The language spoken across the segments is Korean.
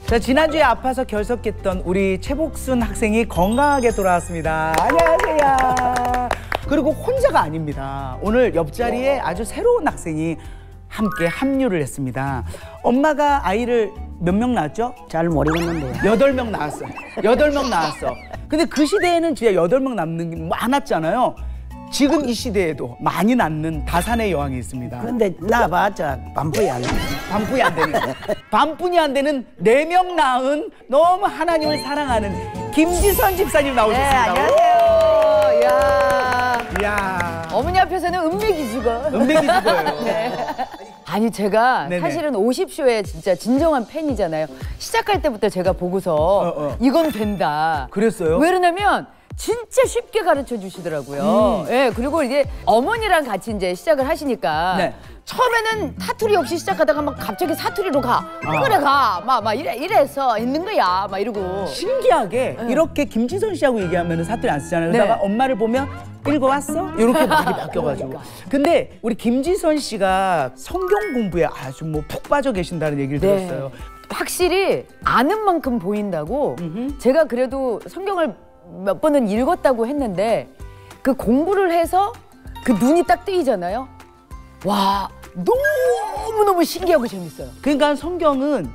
자, 지난주에 아파서 결석했던 우리 최복순 학생이 건강하게 돌아왔습니다. 안녕하세요. 그리고 혼자가 아닙니다. 오늘 옆자리에 아주 새로운 학생이 함께 합류를 했습니다. 엄마가 아이를 몇 명 낳았죠? 잘 모르겠는데요. 8명 낳았어요. 8명 낳았어. 근데 그 시대에는 진짜 8명 낳는 게 많았잖아요. 지금 이 시대에도 많이 낳는 다산의 여왕이 있습니다. 근데 낳아봤자 반푼이 안 돼. 반푼이 안 되니까. 반푼이 안 되는 4명 낳은 너무 하나님을 사랑하는 김지선 집사님 나오셨습니다. 네, 안녕하세요. 이야. 어머니 앞에서는 음메기죽어. 음메기죽어요. 네. 아니 제가 네네. 사실은 50쇼의 진짜 진정한 팬이잖아요. 시작할 때부터 제가 보고서 이건 된다. 그랬어요? 왜 그러냐면 진짜 쉽게 가르쳐 주시더라고요. 예, 그리고 이제 어머니랑 같이 이제 시작을 하시니까 네. 처음에는 사투리 없이 시작하다가 막 갑자기 사투리로 가. 그래 가. 막 이래서 있는 거야. 막 이러고. 신기하게 이렇게 김지선 씨하고 얘기하면 사투리 안 쓰잖아요. 그러다가 네. 엄마를 보면 읽어왔어? 이렇게 많이 바뀌어가지고. 근데 우리 김지선 씨가 성경 공부에 아주 뭐 푹 빠져 계신다는 얘기를 네. 들었어요. 확실히 아는 만큼 보인다고. 제가 그래도 성경을 몇 번은 읽었다고 했는데 그 공부를 해서 그 눈이 딱 뜨이잖아요. 와, 너무너무 신기하고 재밌어요. 그러니까 성경은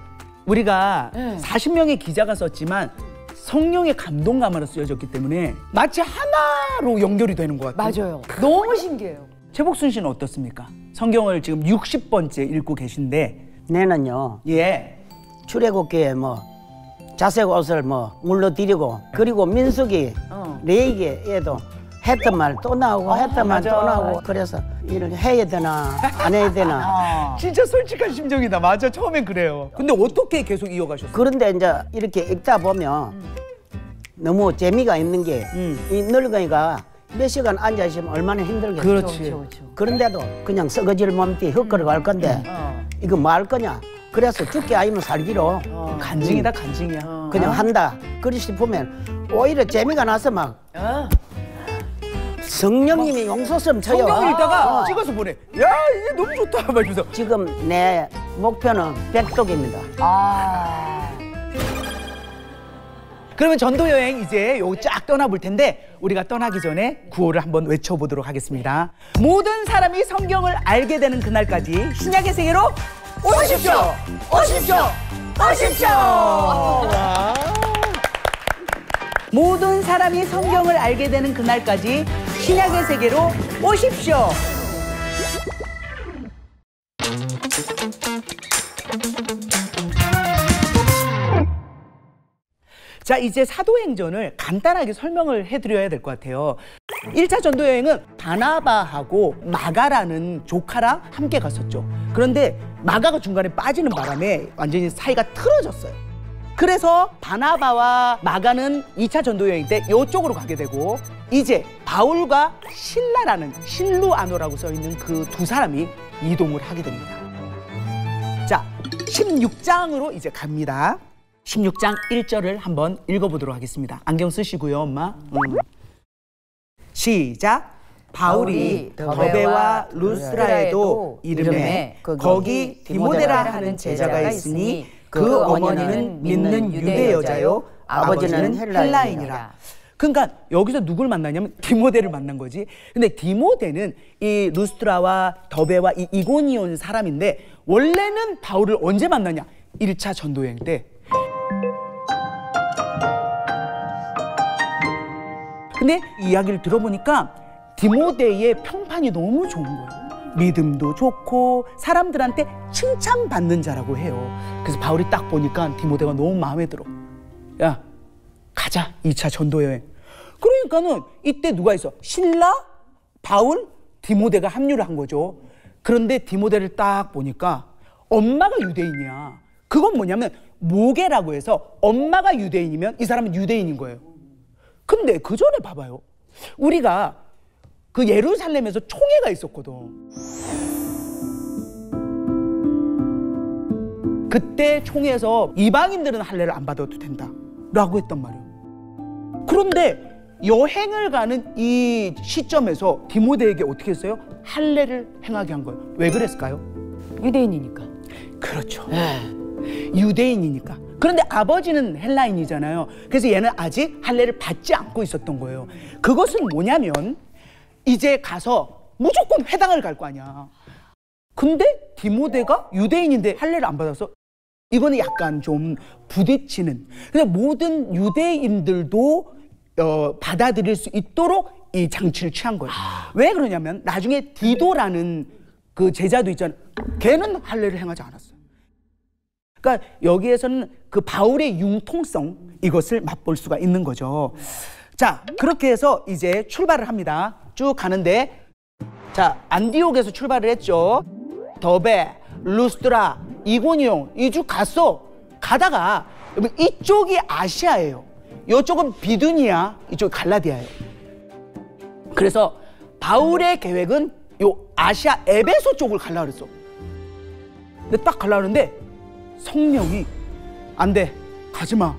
우리가 네. 40명의 기자가 썼지만 성령의 감동감으로 쓰여졌기 때문에 마치 하나로 연결이 되는 것 같아요. 맞아요. 너무 신기해요. 최복순 씨는 어떻습니까? 성경을 지금 60번째 읽고 계신데 내는요 예. 출애굽기에 뭐 자색 옷을 뭐 물러드리고 그리고 민수기 레이기에도 했던 말 또 나오고 했던 말 또 나오고 그래서 일을 해야 되나 안 해야 되나 진짜 솔직한 심정이다. 맞아. 처음엔 그래요. 근데 어떻게 계속 이어가셨어요? 그런데 이제 이렇게 읽다 보면 너무 재미가 있는 게 이 늙은이가 몇 시간 앉아 있으면 얼마나 힘들겠어. 그렇지. 그런데도 그냥 썩어질 몸띠 헛걸어 갈 건데 이거 뭐 할 거냐. 그래서 죽기 아니면 살기로 간증이다, 간증이야. 그냥 한다. 그리 싶으면 오히려 재미가 나서 막 성령님이 용서섬 쳐요. 성경을 읽다가 찍어서 보내. 야, 이게 너무 좋다. 막 이러면서. 지금 내 목표는 백독입니다. 그러면 전도 여행 이제 요거 쫙 떠나볼 텐데 우리가 떠나기 전에 구호를 한번 외쳐보도록 하겠습니다. 모든 사람이 성경을 알게 되는 그날까지 신약의 세계로 오십시오! 오십시오! 오십시오! 모든 사람이 성경을 알게 되는 그날까지 신약의 세계로 오십시오! 자, 이제 사도행전을 간단하게 설명을 해드려야 될 것 같아요. 1차 전도 여행은 바나바하고 마가라는 조카랑 함께 갔었죠. 그런데 마가가 중간에 빠지는 바람에 완전히 사이가 틀어졌어요. 그래서 바나바와 마가는 2차 전도 여행 때 이쪽으로 가게 되고 이제 바울과 실라라는 실루아노라고 써있는 그 두 사람이 이동을 하게 됩니다. 자, 16장으로 이제 갑니다. 16장 1절을 한번 읽어보도록 하겠습니다. 안경 쓰시고요, 엄마. 시작. 바울이 더베와 루스라에도 이름에 거기 디모데라 하는 제자가 있으니 그 어머니는 믿는 유대 여자요 아버지는 헬라인이라. 그러니까 여기서 누굴 만나냐면 디모데를 만난 거지. 근데 디모데는 이 루스트라와 더베와 이 이고니온 사람인데 원래는 바울을 언제 만나냐? 1차 전도여행 때. 근데 이야기를 들어보니까 디모데의 평판이 너무 좋은 거예요. 믿음도 좋고 사람들한테 칭찬받는 자라고 해요. 그래서 바울이 딱 보니까 디모데가 너무 마음에 들어. 야, 가자, 2차 전도여행. 그러니까는 이때 누가 있어? 실라, 바울, 디모데가 합류를 한 거죠. 그런데 디모데를 딱 보니까 엄마가 유대인이야. 그건 뭐냐면 모계라고 해서 엄마가 유대인이면 이 사람은 유대인인 거예요. 근데 그 전에 봐봐요. 우리가 그 예루살렘에서 총회가 있었거든. 그때 총회에서 이방인들은 할례를 안 받아도 된다 라고 했단 말이에요. 그런데 여행을 가는 이 시점에서 디모데에게 어떻게 했어요? 할례를 행하게 한 거예요. 왜 그랬을까요? 유대인이니까. 그렇죠. 유대인이니까. 그런데 아버지는 헬라인이잖아요. 그래서 얘는 아직 할례를 받지 않고 있었던 거예요. 그것은 뭐냐면 이제 가서 무조건 회당을 갈 거 아니야. 근데 디모데가 유대인인데 할례를 안 받아서 이거는 약간 좀 부딪히는. 근데 모든 유대인들도 받아들일 수 있도록 이 장치를 취한 거예요. 왜 그러냐면 나중에 디도라는 그 제자도 있잖아요. 걔는 할례를 행하지 않았어요. 그러니까 여기에서는 그 바울의 융통성 이것을 맛볼 수가 있는 거죠. 자, 그렇게 해서 이제 출발을 합니다. 쭉 가는데 자, 안디옥에서 출발을 했죠. 더베, 루스드라, 이고니온 이쭉 갔어. 가다가 이쪽이 아시아예요. 이쪽은 비두니아, 이쪽이 갈라디아예요. 그래서 바울의 계획은 요 아시아 에베소 쪽을 가려고 그랬어. 근데 딱 가려고 하는데 성령이 안 돼, 가지 마.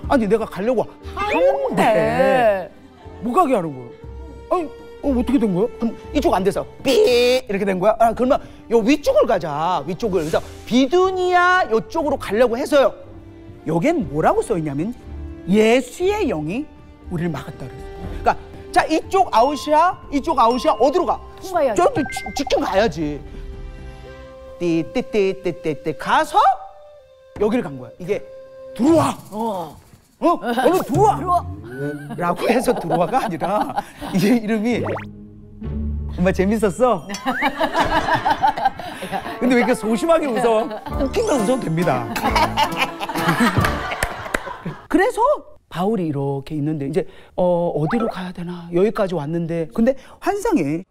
아니 내가 가려고 하는데 못 가게 하는 거예요. 아니 어떻게 된 거예요? 그럼 이쪽 안 돼서 삐 이렇게 된 거야. 그러면 요 위쪽을 가자. 위쪽을. 그래서 비두니아 요쪽으로 가려고 해서요. 여기엔 뭐라고 써 있냐면 예수의 영이 우리를 막았다 그랬어요. 그러니까 자, 이쪽 아웃이야, 이쪽 아웃이야. 어디로 가? 저기 직접 가야지. 띠띠띠띠띠 가서 여기를 간 거야. 이게 들어와. 얼른 들어와. 라고 해서 들어와가 아니라 이게 이름이 정말 재밌었어. 근데 왜 이렇게 소심하게 웃어? 웃긴 걸 웃어도 됩니다. 그래서 바울이 이렇게 있는데 이제 어디로 가야 되나? 여기까지 왔는데 근데 환상에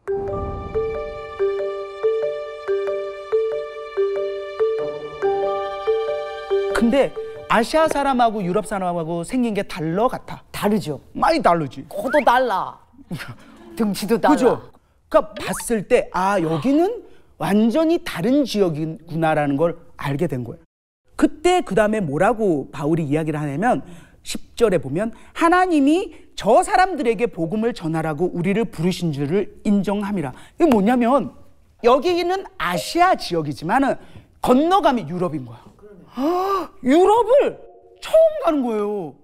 근데 아시아 사람하고 유럽 사람하고 생긴 게 같아. 다르죠. 많이 다르지. 코도 달라. 등치도 달라. 그죠? 그러니까 봤을 때 아, 여기는 완전히 다른 지역이구나라는 걸 알게 된 거예요. 그때 그 다음에 뭐라고 바울이 이야기를 하냐면 10절에 보면 하나님이 저 사람들에게 복음을 전하라고 우리를 부르신 줄을 인정함이라. 이게 뭐냐면 여기는 아시아 지역이지만은 건너가면 유럽인 거야. 유럽을 처음 가는 거예요.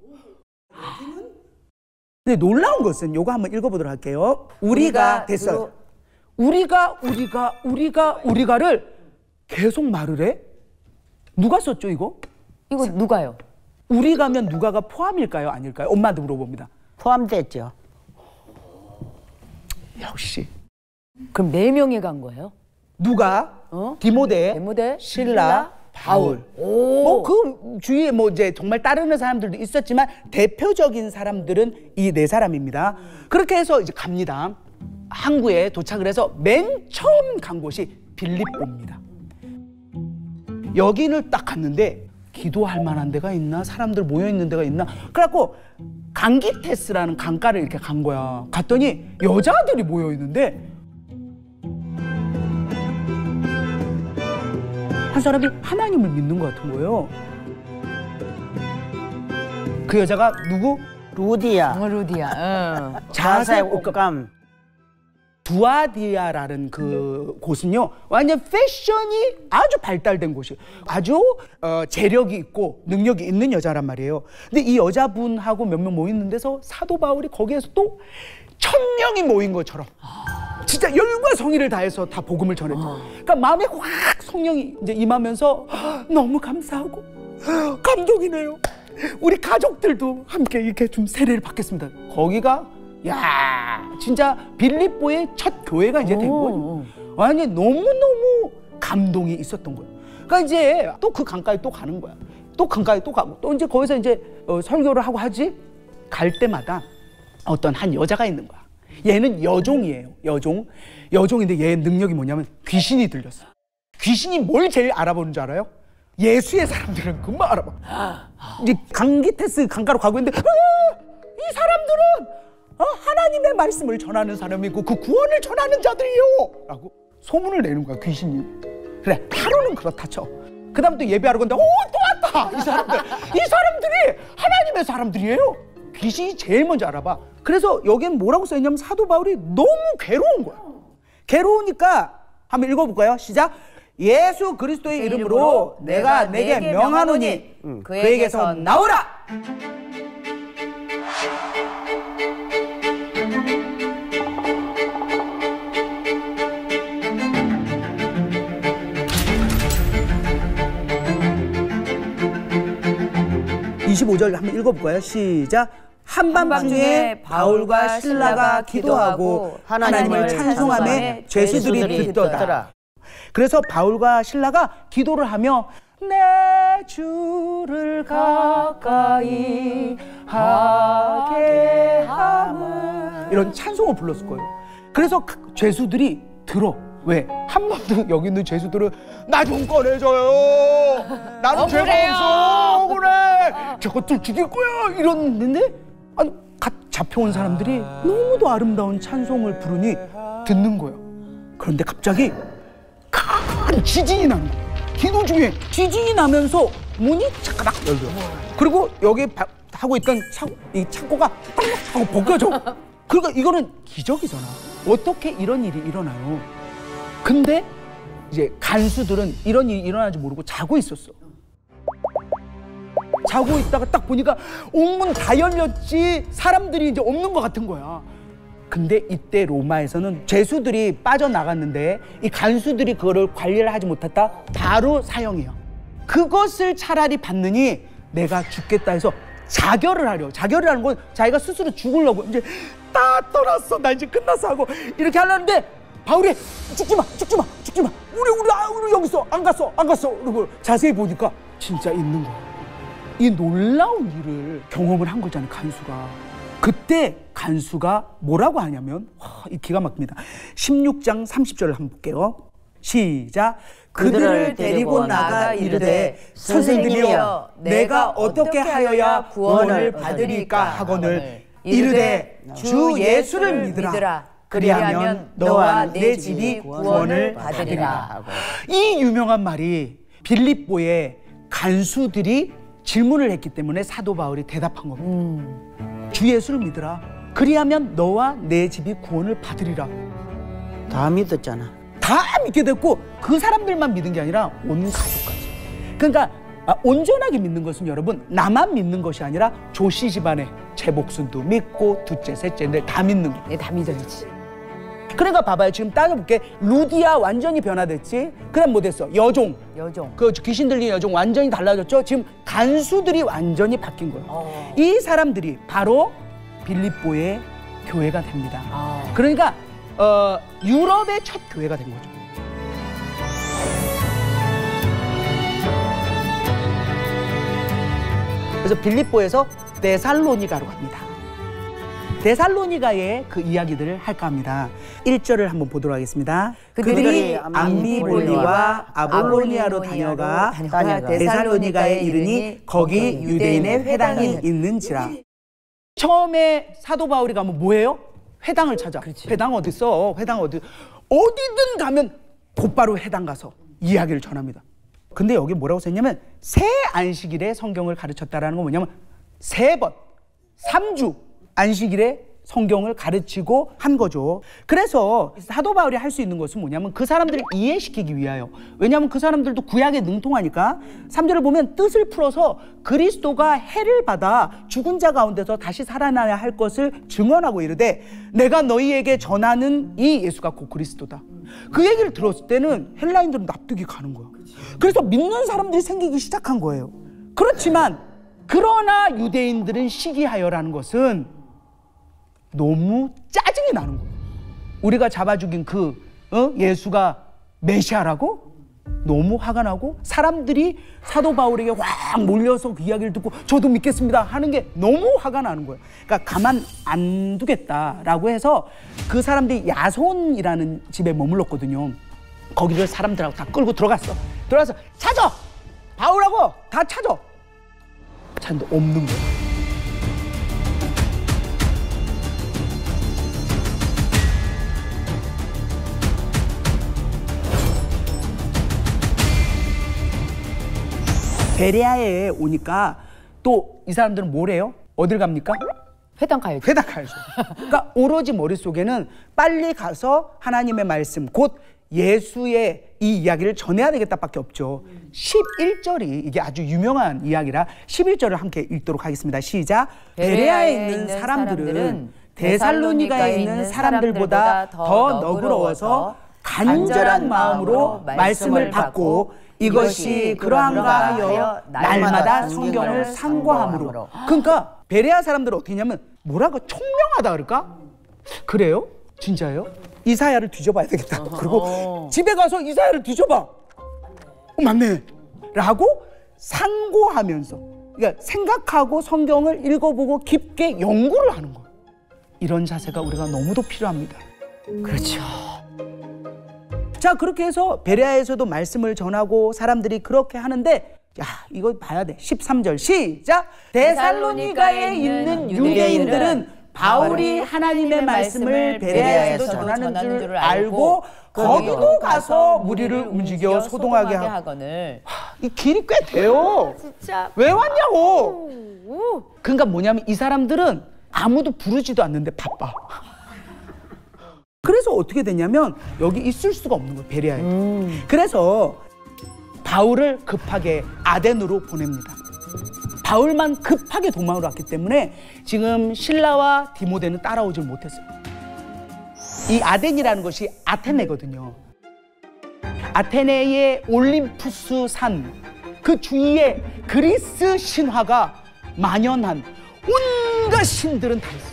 근데 놀라운 것은 요거 한번 읽어보도록 할게요. 우리가 됐어요. 우리가를 계속 말을 해? 누가 썼죠 이거? 이거 누가요? 우리가면 누가가 포함일까요? 아닐까요? 엄마한테 물어봅니다. 포함됐죠. 역시. 그럼 4명이 간 거예요? 누가? 디모데, 실라, 바울. 뭐 그 주위에 뭐 이제 정말 따르는 사람들도 있었지만 대표적인 사람들은 이 4사람입니다. 그렇게 해서 이제 갑니다. 항구에 도착을 해서 맨 처음 간 곳이 빌립보입니다. 여기를 딱 갔는데 기도할 만한 데가 있나? 사람들 모여 있는 데가 있나? 그래갖고 강기테스라는 강가를 이렇게 간 거야. 갔더니 여자들이 모여 있는데 한 사람이 하나님을 믿는 것 같은 거예요. 그 여자가 누구? 루디아. 루디아. 자색 옷감. 두아디아라는 그 곳은요 완전 패션이 아주 발달된 곳이에요. 아주 재력이 있고 능력이 있는 여자란 말이에요. 근데 이 여자분하고 몇 명 모이는 데서 사도 바울이 거기에서 또 1000명이 모인 것처럼 진짜 열과 성의를 다해서 다 복음을 전했죠. 그러니까 마음에 확 성령이 이제 임하면서 너무 감사하고 감동이네요. 우리 가족들도 함께 이렇게 좀 세례를 받겠습니다. 거기가 야 진짜 빌립보의 첫 교회가 이제 된 거예요. 아니 너무너무 감동이 있었던 거예요. 그러니까 이제 또 그 강가에 또 가는 거야. 또 강가에 또 가고 또 이제 거기서 이제 설교를 하고 하지. 갈 때마다 어떤 한 여자가 있는 거야. 얘는 여종이에요. 여종인데 얘의 능력이 뭐냐면 귀신이 들렸어. 귀신이 뭘 제일 알아보는 줄 알아요? 예수의 사람들은 금방 알아봐. 이제 강기테스 강가로 가고 있는데 이 사람들은 하나님의 말씀을 전하는 사람이고 그 구원을 전하는 자들이요 라고 소문을 내는 거야. 귀신이. 그래 하루는 그렇다 쳐. 그 다음 또 예배하러 갔는데 또 왔다. 이 사람들이 하나님의 사람들이에요. 귀신이 제일 먼저 알아봐. 그래서 여기는 뭐라고 써있냐면 사도 바울이 너무 괴로운 거야. 괴로우니까 한번 읽어볼까요? 시작. 예수 그리스도의 이름으로 내가 내게 명하노니 그에게서 나오라. 25절 한번 읽어볼까요? 시작. 한밤중에 바울과 실라가 기도하고 하나님을 찬송하며 죄수들이 듣더라. 그래서 바울과 실라가 기도를 하며 내 주를 가까이 하게 함을 이런 찬송을 불렀을 거예요. 그래서 죄수들이 들어. 왜? 한 번도 여기 있는 죄수들은 나 좀 꺼내줘요. 나는 죄가 없어. 억울해. 저것들 죽일 거야. 이러는데 아니, 갓 잡혀온 사람들이 너무도 아름다운 찬송을 부르니 듣는 거예요. 그런데 갑자기 큰 지진이 나는 거예요. 기도 중에 지진이 나면서 문이 차가락 열려요. 그리고 여기 하고 있던 이 창고가 딱 하고 벗겨져. 그러니까 이거는 기적이잖아. 어떻게 이런 일이 일어나요? 근데 이제 간수들은 이런 일이 일어나는지 모르고 자고 있었어. 자고 있다가 딱 보니까 온 문 다 열렸지 사람들이 이제 없는 것 같은 거야. 근데 이때 로마에서는 죄수들이 빠져나갔는데 이 간수들이 그거를 관리를 하지 못했다 바로 사형해요. 그것을 차라리 받느니 내가 죽겠다 해서 자결을 하려. 자결을 하는 건 자기가 스스로 죽으려고 이제 다 떠났어. 나 이제 끝났어 하고 이렇게 하려는데 바울이 죽지 마. 우리 여기 있어. 안 갔어. 그리고 자세히 보니까 진짜 있는 거야. 이 놀라운 일을 경험을 한 거잖아요, 간수가. 그때 간수가 뭐라고 하냐면 이 기가 막힙니다. 16장 30절을 한번 볼게요. 시작. 그들을 데리고 나가 이르되 선생님이여 내가 어떻게 하여야 구원을 받으리까 하거늘 이르되 주 예수를 믿으라. 그리하면 너와 내 집이 구원을 받으리라. 이 유명한 말이 빌립보의 간수들이 질문을 했기 때문에 사도 바울이 대답한 겁니다. 주 예수를 믿으라. 그리하면 너와 내 집이 구원을 받으리라. 다 믿었잖아. 다 믿게 됐고 그 사람들만 믿은 게 아니라 온 가족까지. 그러니까 온전하게 믿는 것은 여러분 나만 믿는 것이 아니라 조씨 집안의 제 목숨도 믿고 둘째, 셋째인데 다 믿는 거예요. 네, 다 믿어야지. 그러니까 봐봐요. 지금 따져볼게. 루디아 완전히 변화됐지. 그다음 뭐 됐어? 여종. 그 귀신 들린 여종 완전히 달라졌죠. 지금 간수들이 완전히 바뀐 거예요. 이 사람들이 바로 빌립보의 교회가 됩니다. 그러니까 유럽의 첫 교회가 된 거죠. 그래서 빌립보에서 데살로니가로 갑니다. 데살로니가의 그 이야기들을 할까 합니다. 1절을 한번 보도록 하겠습니다. 그들이 암비볼리와 아볼로니아로 다녀가 데살로니가에 이르니 거기 유대인의 회당이 있는지라. 처음에 사도 바울이 가면 뭐예요? 회당을 찾아. 그렇지. 회당 어디 있어? 회당 어디든 가면 곧바로 회당 가서 이야기를 전합니다. 근데 여기 뭐라고 썼냐면 새 안식일에 성경을 가르쳤다라는 건 뭐냐면 3번, 3주 안식일에 성경을 가르치고 한 거죠. 그래서 사도 바울이 할 수 있는 것은 뭐냐면 그 사람들을 이해시키기 위하여. 왜냐하면 그 사람들도 구약에 능통하니까 3절을 보면 뜻을 풀어서 그리스도가 해를 받아 죽은 자 가운데서 다시 살아나야 할 것을 증언하고 이르되 내가 너희에게 전하는 이 예수가 곧 그리스도다. 그 얘기를 들었을 때는 헬라인들은 납득이 가는 거야. 그래서 믿는 사람들이 생기기 시작한 거예요. 그렇지만 그러나 유대인들은 시기하여라는 것은 너무 짜증이 나는 거예요. 우리가 잡아 죽인 그 예수가 메시아라고? 너무 화가 나고 사람들이 사도 바울에게 확 몰려서 그 이야기를 듣고 저도 믿겠습니다 하는 게 너무 화가 나는 거예요. 그러니까 가만 안 두겠다라고 해서 그 사람들이 야손이라는 집에 머물렀거든요. 거기를 사람들하고 다 끌고 들어가서 찾아! 바울하고 다 찾아! 찾는데 없는 거예요. 베레아에 오니까 또 이 사람들은 뭐래요? 어딜 갑니까? 회당 가야죠. 회당 가야죠. 그러니까 오로지 머릿속에는 빨리 가서 하나님의 말씀 곧 예수의 이 이야기를 전해야 되겠다밖에 없죠. 11절이 이게 아주 유명한 이야기라 11절을 함께 읽도록 하겠습니다. 시작. 베레아에 있는 사람들은 데살로니가에 있는 사람들보다 더 너그러워서 간절한 마음으로 말씀을 받고 이것이 그러한가 하여 날마다 성경을 상고함으로. 그러니까 베레아 사람들은 어떻게 했냐면 뭐라고 총명하다 그럴까? 그래요? 진짜예요? 이사야를 뒤져봐야 되겠다. 그리고 집에 가서 이사야를 뒤져봐. 맞네. 라고 상고하면서, 그러니까 생각하고 성경을 읽어보고 깊게 연구를 하는 거예요. 이런 자세가 우리가 너무도 필요합니다. 그렇죠. 자, 그렇게 해서 베레아에서도 말씀을 전하고 사람들이 그렇게 하는데, 야, 이거 봐야 돼. 13절 시작. 데살로니가에 있는 유대인들은 바울이 하나님의 말씀을 베레아에서도 전하는 줄 알고 거기도 가서 무리를 움직여 소동하게 하거늘. 이 길이 꽤 돼요. 진짜. 왜 왔냐고. 그러니까 뭐냐면 이 사람들은 아무도 부르지도 않는데 바빠. 그래서 어떻게 되냐면 여기 있을 수가 없는 거예요, 베레아에. 그래서 바울을 급하게 아덴으로 보냅니다. 바울만 급하게 도망을 왔기 때문에 지금 실라와 디모데는 따라오질 못했어요. 이 아덴이라는 것이 아테네거든요. 아테네의 올림푸스 산, 그 주위에 그리스 신화가 만연한 온갖 신들은 다 있어요.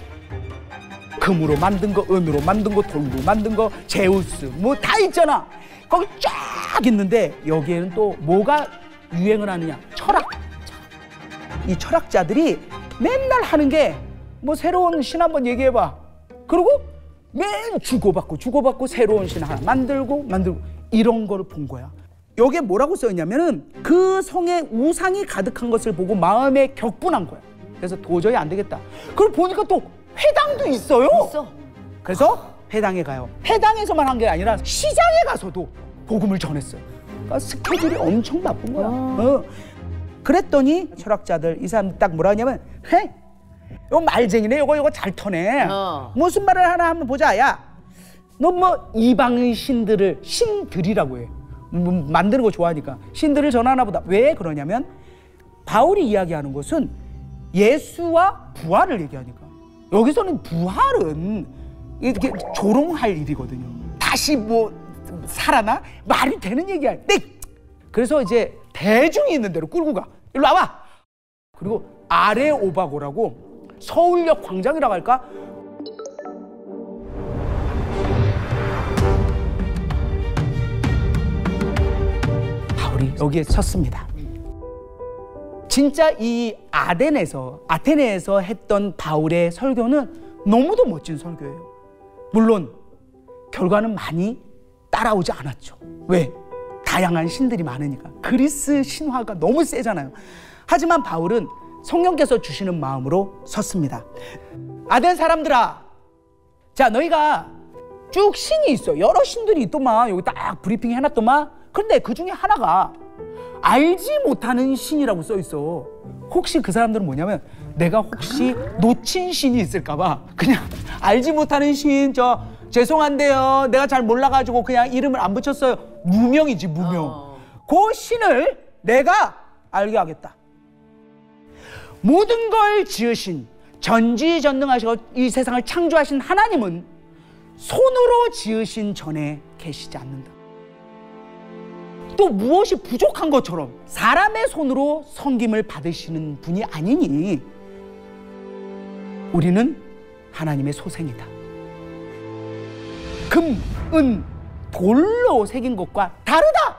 금으로 만든 거, 은으로 만든 거, 돌로 만든 거, 제우스 뭐 다 있잖아. 거기 쫙 있는데 여기에는 또 뭐가 유행을 하느냐? 철학. 이 철학자들이 맨날 하는 게 뭐 새로운 신 한번 얘기해봐. 그리고 맨 주고받고 새로운 신 하나 만들고 이런 거를 본 거야. 여기에 뭐라고 써있냐면은 그 성에 우상이 가득한 것을 보고 마음에 격분한 거야. 그래서 도저히 안 되겠다. 그걸 보니까 또 회당도 있어요. 그래서 회당에 가요. 회당에서만 한 게 아니라 시장에 가서도 복음을 전했어요. 그러니까 스케줄이 엄청 바쁜 거야. 그랬더니 철학자들 이 사람 딱 뭐라 하냐면, 헤, 이거 말쟁이네. 이거 잘 터네. 무슨 말을 하나 한번 보자. 야, 너 뭐 이방의 신들이라고 해. 만드는 거 좋아하니까 신들을 전하나 보다. 왜 그러냐면 바울이 이야기하는 것은 예수와 부활을 얘기하니까. 여기서는 부활은 이렇게 조롱할 일이거든요. 다시 뭐 살아나? 말이 되는 얘기야. 네. 그래서 이제 대중이 있는 대로 끌고 가. 일로 와봐. 그리고 아레오바고라고 서울역 광장이라고 할까? 바울이 여기에 섰습니다. 진짜 이 아테네에서 했던 바울의 설교는 너무도 멋진 설교예요. 물론 결과는 많이 따라오지 않았죠. 왜? 다양한 신들이 많으니까. 그리스 신화가 너무 세잖아요. 하지만 바울은 성령께서 주시는 마음으로 섰습니다. 아덴 사람들아, 자, 너희가 쭉 신이 있어. 여러 신들이 있더만. 여기 딱 브리핑 해놨더만. 그런데 그 중에 하나가 알지 못하는 신이라고 써있어. 혹시 그 사람들은 뭐냐면 내가 혹시 놓친 신이 있을까봐 그냥 알지 못하는 신, 죄송한데요, 내가 잘 몰라가지고 그냥 이름을 안 붙였어요. 무명이지, 무명. 그 신을 내가 알게 하겠다. 모든 걸 지으신, 전지전능하시고 이 세상을 창조하신 하나님은 손으로 지으신 전에 계시지 않는다. 또 무엇이 부족한 것처럼 사람의 손으로 섬김을 받으시는 분이 아니니 우리는 하나님의 소생이다. 금, 은, 돌로 새긴 것과 다르다.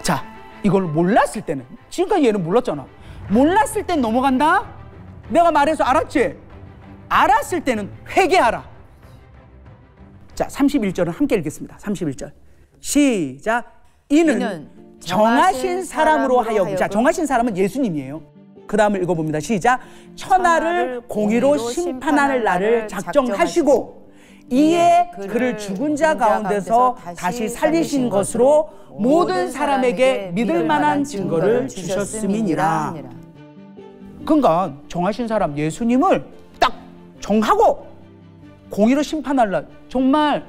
자, 이걸 몰랐을 때는, 지금까지 얘는 몰랐잖아. 몰랐을 땐 넘어간다. 내가 말해서 알았지? 알았을 때는 회개하라. 자, 31절은 함께 읽겠습니다. 31절 시작. 이는 정하신 사람으로 하여금. 자, 정하신 사람은 예수님이에요. 그 다음을 읽어봅니다. 시작. 천하를 공의로 심판할 날을 작정하시고 이에 그를 죽은 자 가운데서 다시 살리신 것으로 모든 사람에게 믿을 만한 증거를 주셨음이니라. 그러니까 정하신 사람 예수님을 딱 정하고 공의로 심판할 날, 정말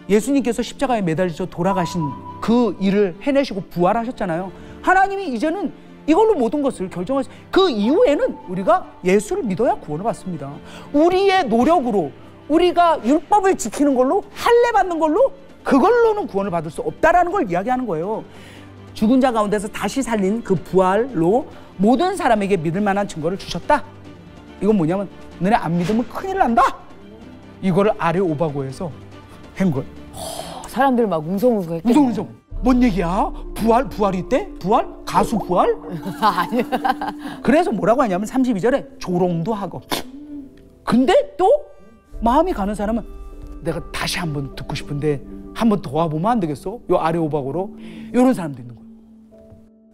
예수님께서 십자가에 매달리셔 돌아가신 그 일을 해내시고 부활하셨잖아요. 하나님이 이제는 이걸로 모든 것을 결정하셨어요. 그 이후에는 우리가 예수를 믿어야 구원을 받습니다. 우리의 노력으로 우리가 율법을 지키는 걸로 할례 받는 걸로 그걸로는 구원을 받을 수 없다라는 걸 이야기하는 거예요. 죽은 자 가운데서 다시 살린 그 부활로 모든 사람에게 믿을 만한 증거를 주셨다. 이건 뭐냐면 너네 안 믿으면 큰일 난다. 이거를 아레오바고에서 한 거예요. 사람들 막 웅성웅성했겠네. 웅성웅성. 뭔 얘기야? 부활이 있대? 부활? 가수 부활? 아니야. 그래서 뭐라고 하냐면 32절에 조롱도 하고. 근데 또 마음이 가는 사람은 내가 다시 한번 듣고 싶은데 한번 더 와보면 안 되겠어? 요 아레오바고로 이런 사람도 있는 거예요.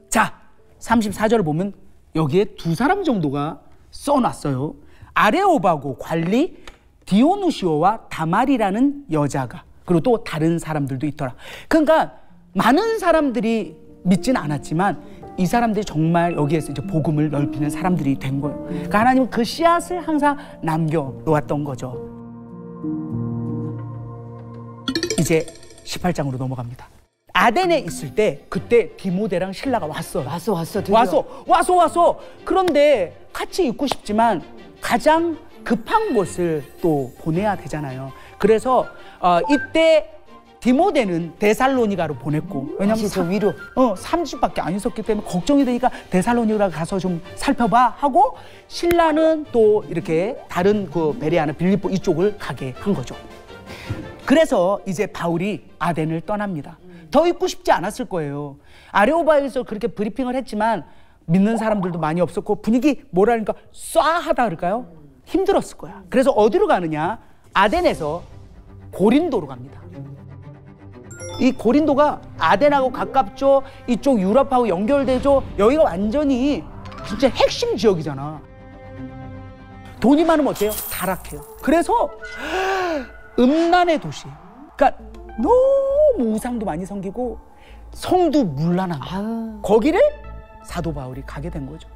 자, 34절을 보면 여기에 두 사람 정도가 써놨어요. 아레오바고 관리 디오누시오와 다말이라는 여자가, 그리고 또 다른 사람들도 있더라. 그러니까 많은 사람들이 믿진 않았지만 이 사람들이 정말 여기에서 이제 복음을 넓히는 사람들이 된 거예요. 그러니까 하나님은 그 씨앗을 항상 남겨놓았던 거죠. 이제 18장으로 넘어갑니다. 아덴에 있을 때 그때 디모데랑 실라가 왔어요. 왔어. 그런데 같이 있고 싶지만 가장 급한 곳을 또 보내야 되잖아요. 그래서 이때 디모데는 데살로니가로 보냈고, 왜냐면 저 위로 3주밖에 안 있었기 때문에 걱정이 되니까 데살로니가 가서 좀 살펴봐 하고, 신라는 또 이렇게 다른 그 베레아나 빌립보 이쪽을 가게 한 거죠. 그래서 이제 바울이 아덴을 떠납니다. 더 있고 싶지 않았을 거예요. 아레오바에서 그렇게 브리핑을 했지만 믿는 사람들도 많이 없었고 분위기 뭐라니까 쏴하다 그럴까요? 힘들었을 거야. 그래서 어디로 가느냐? 아덴에서 고린도로 갑니다. 이 고린도가 아덴하고 가깝죠. 이쪽 유럽하고 연결되죠. 여기가 완전히 진짜 핵심 지역이잖아. 돈이 많으면 어때요? 타락해요. 그래서 음란의 도시. 그러니까 너무 우상도 많이 섬기고 성도 문란한 거기를 사도 바울이 가게 된 거죠.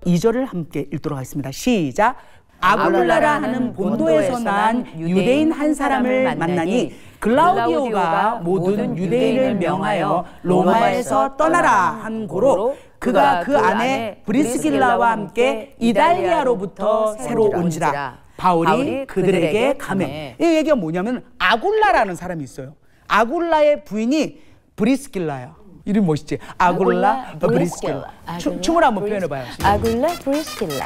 2절을 함께 읽도록 하겠습니다. 시작. 아굴라라 하는 본도에서 난 유대인 한 사람을 만나니 글라우디오가 모든 유대인을 명하여 로마에서 떠나라 한 고로 그가 그 안에 브리스길라와 함께 이달리아로부터 새로 온지라. 바울이 그들에게 가매. 이 얘기가 뭐냐면 아굴라라는 사람이 있어요. 아굴라의 부인이 브리스길라야. 이름 멋있지? 아굴라 브리스길라. 춤을 한번 표현해봐요. 아굴라 브리스길라.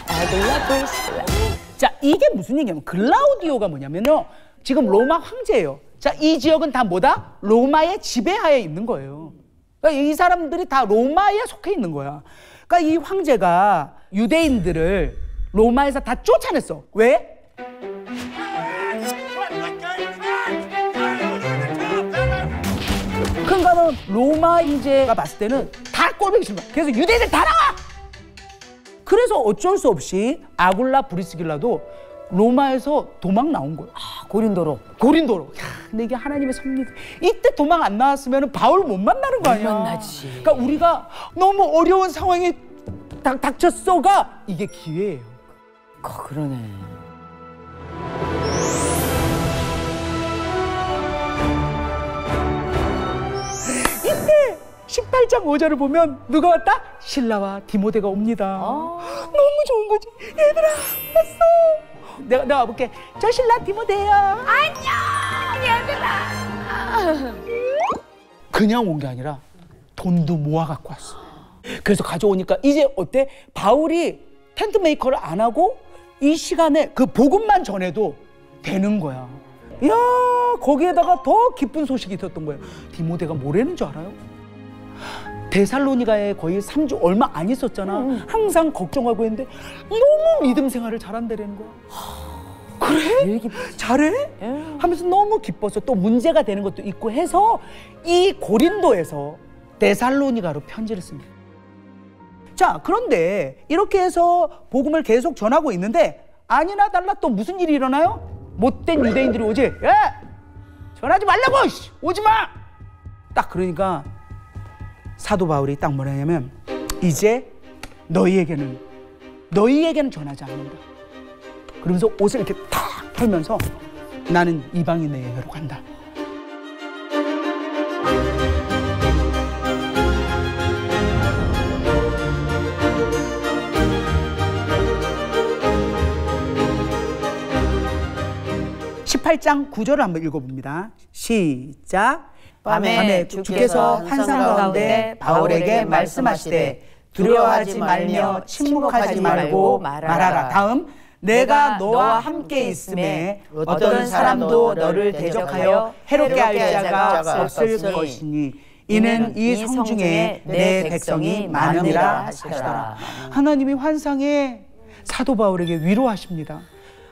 자, 이게 무슨 얘기냐면 글라우디오가 뭐냐면요, 지금 로마 황제예요. 자, 이 지역은 다 뭐다? 로마의 지배하에 있는 거예요. 그러니까 이 사람들이 다 로마에 속해 있는 거야. 그러니까 이 황제가 유대인들을 로마에서 다 쫓아냈어. 왜? 그러니까 로마 황제가 봤을 때는 다 꼴보기 싫은 거야. 그래서 유대인들 다 나와! 그래서 어쩔 수 없이 아굴라 브리스길라도 로마에서 도망 나온 거예요. 고린도로. 야, 근데 이게 하나님의 섭리. 이때 도망 안 나왔으면 바울 못 만나는 거 아니야. 못 만나지. 그러니까 우리가 너무 어려운 상황이 닥쳤어가 이게 기회예요. 그러네. 이때 18장 5절을 보면 누가 왔다? 신라와 디모데가 옵니다. 너무 좋은 거지. 얘들아 왔어. 내가 와볼게. 저 신라 디모데예요. 안녕 얘들아. 그냥 온 게 아니라 돈도 모아 갖고 왔어. 그래서 가져오니까 이제 어때? 바울이 텐트 메이커를 안 하고 이 시간에 그 복음만 전해도 되는 거야. 이야, 거기에다가 더 기쁜 소식이 있었던 거예요. 디모데가 뭐라는 줄 알아요? 데살로니가에 거의 3주 얼마 안 있었잖아. 항상 걱정하고 했는데 너무 믿음 생활을 잘한다는 거야. 그래? 잘해? 하면서 너무 기뻐서 또 문제가 되는 것도 있고 해서 이 고린도에서 데살로니가로 편지를 씁니다. 자, 그런데 이렇게 해서 복음을 계속 전하고 있는데 아니나 달라 또 무슨 일이 일어나요? 못된 유대인들이 오지. 야! 전하지 말라고! 오지 마! 딱 그러니까 사도 바울이 딱 뭐라 하냐면 이제 너희에게는 전하지 않는다. 그러면서 옷을 이렇게 탁 털면서 나는 이방인에게로 간다. 18장 9절을 한번 읽어봅니다. 시작. 밤에 주께서 환상 가운데 바울에게 말씀하시되 두려워하지 말며 침묵하지 말고 말하라. 다음. 내가 너와 함께 있음에 어떤 사람도 너를 대적하여 해롭게 할 자가 없을 것이니 이는 이 성 중에 내 백성이 많음이라 하시더라. 하나님이 환상에 사도 바울에게 위로하십니다.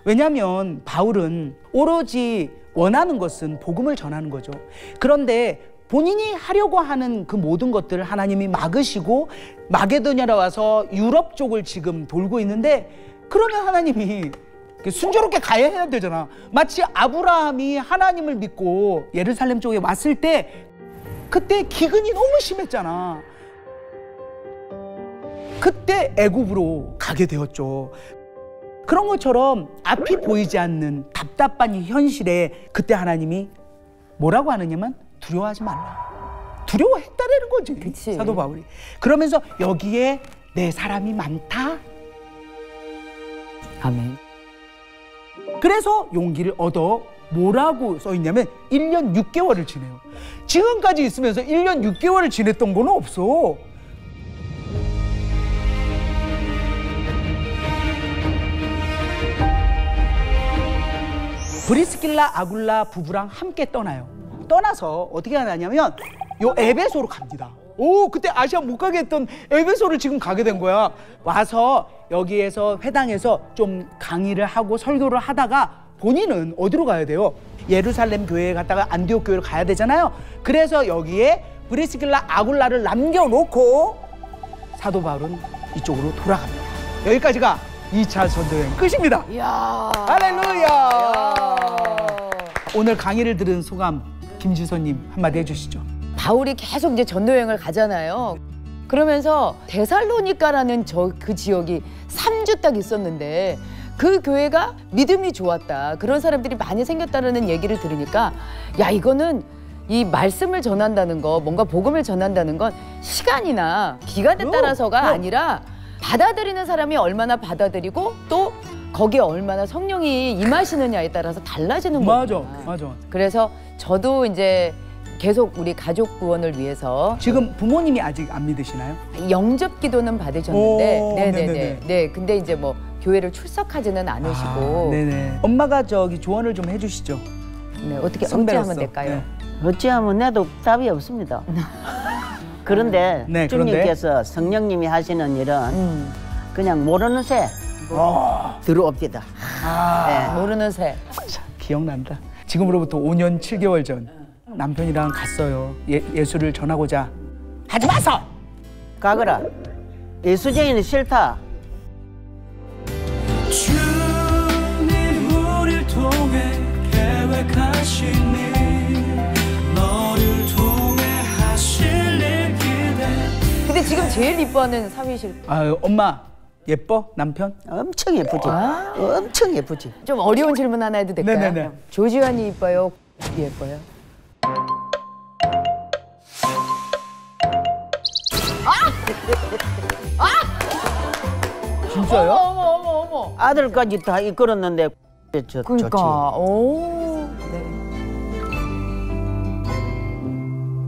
왜냐하면 바울은 오로지 원하는 것은 복음을 전하는 거죠. 그런데 본인이 하려고 하는 그 모든 것들을 하나님이 막으시고 마게도냐로 와서 유럽 쪽을 지금 돌고 있는데, 그러면 하나님이 순조롭게 가야 해야 되잖아. 마치 아브라함이 하나님을 믿고 예루살렘 쪽에 왔을 때 그때 기근이 너무 심했잖아. 그때 애굽으로 가게 되었죠. 그런 것처럼 앞이 보이지 않는 답답한 이 현실에 그때 하나님이 뭐라고 하느냐면 두려워하지 말라. 두려워했다라는 거지. 그치. 사도 바울이. 그러면서 여기에 내 사람이 많다. 아멘. 그래서 용기를 얻어 뭐라고 써있냐면 1년 6개월을 지내요. 지금까지 있으면서 1년 6개월을 지냈던 건 없어. 브리스길라 아굴라 부부랑 함께 떠나요. 떠나서 어떻게 하냐면 요 에베소로 갑니다. 오, 그때 아시아 못 가게 했던 에베소를 지금 가게 된 거야. 와서 여기에서 회당에서 좀 강의를 하고 설교를 하다가 본인은 어디로 가야 돼요? 예루살렘 교회에 갔다가 안디옥 교회로 가야 되잖아요. 그래서 여기에 브리스길라 아굴라를 남겨놓고 사도 바울은 이쪽으로 돌아갑니다. 여기까지가 2차 전도여행 끝입니다. 이야. 할렐루야. 오늘 강의를 들은 소감 김지선님 한마디 해주시죠. 바울이 계속 이제 전도 여행을 가잖아요. 그러면서 데살로니가라는 그 지역이 3주 딱 있었는데 그 교회가 믿음이 좋았다. 그런 사람들이 많이 생겼다는 얘기를 들으니까 야, 이거는 이 말씀을 전한다는 거, 뭔가 복음을 전한다는 건 시간이나 기간에 따라서가 아니라 받아들이는 사람이 얼마나 받아들이고 또 거기에 얼마나 성령이 임하시느냐에 따라서 달라지는 거예요. 맞아. 그래서 저도 이제 계속 우리 가족 구원을 위해서 지금 부모님이 아직 안 믿으시나요? 영접 기도는 받으셨는데, 오, 네네네. 네, 근데 이제 뭐 교회를 출석하지는 않으시고, 네네. 엄마가 저기 조언을 좀 해주시죠. 네, 어떻게 선배로서. 어찌하면 될까요? 네. 어찌하면 내도 답이 없습니다. 그런데 네, 주님께서 성령님이 하시는 일은 그냥 모르는 새 들어옵니다. 네. 모르는 새. 기억난다. 지금으로부터 5년 7개월 전 남편이랑 갔어요. 예수를 전하고자. 하지 마서! 가거라. 예수쟁이는 싫다. 주님 우리를 통해 계획하신 일, 너를 통해 하실 일 기대. 근데 지금 제일 이뻐하는 사위실. 아유, 엄마 예뻐? 남편? 엄청 예쁘지. 엄청 예쁘지. 좀 어려운 질문 하나 해도 될까요? 네네네. 조지환이 이뻐요? 예뻐요? 진짜요? 어머. 아들까지 다 이끌었는데 좋지. 그러니까. 오. 네.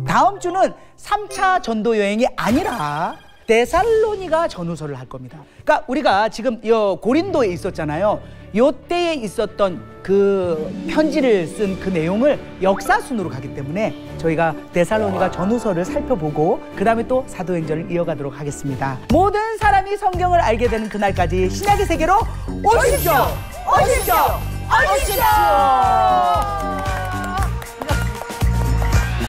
다음 주는 3차 전도 여행이 아니라 데살로니가 전후서를 할 겁니다. 그러니까 우리가 지금 고린도에 있었잖아요. 요때에 있었던 그 편지를 쓴 그 내용을 역사순으로 가기 때문에 저희가 데살로니가 전후서를 살펴보고 그 다음에 또 사도행전을 이어가도록 하겠습니다. 모든 사람이 성경을 알게 되는 그날까지 신약의 세계로 오십시오! 오십시오! 오십시오!